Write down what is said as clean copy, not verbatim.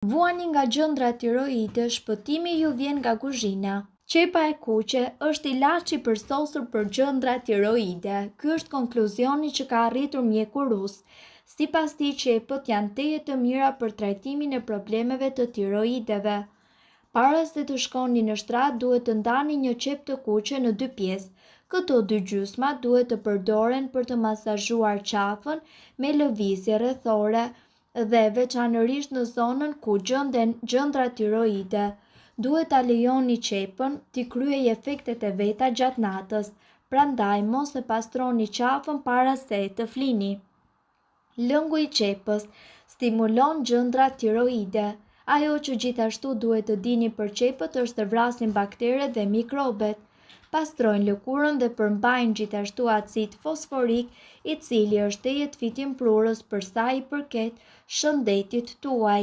Vuani nga gjëndra tiroide, shpëtimi ju vjen nga kuzhina. Qepa e kuqe është ilaçi përsosur për gjëndra tiroide. Ky është konkluzioni që ka arritur mjeku rus. Sipas tij, qepët janë teje të mira për trajtimin e problemeve të tiroideve. Para se të shkoni në shtrat, duhet të ndani një qep të kuqe në 2 pjesë. Këto 2 gjysma duhet të përdoren për të masazhuar qafën me lëvizje rrethore dhe veçanërisht në zonën ku gjenden gjëndra tiroide. Duhet ta lejoni qepën t'i kryej efektet e veta gjatë natës, prandaj mos e pastroni qafën para se të flini. Lëngu i qepës stimulon gjëndrat tiroide. Ajo që gjithashtu duhet të dini për qepët është të vrasin bakteret dhe mikrobet. Pastrojnë lëkurën dhe përmbajnë gjithashtu acid fosforik, i cili është teje fitimprurës për sa i përket shëndetit tuaj.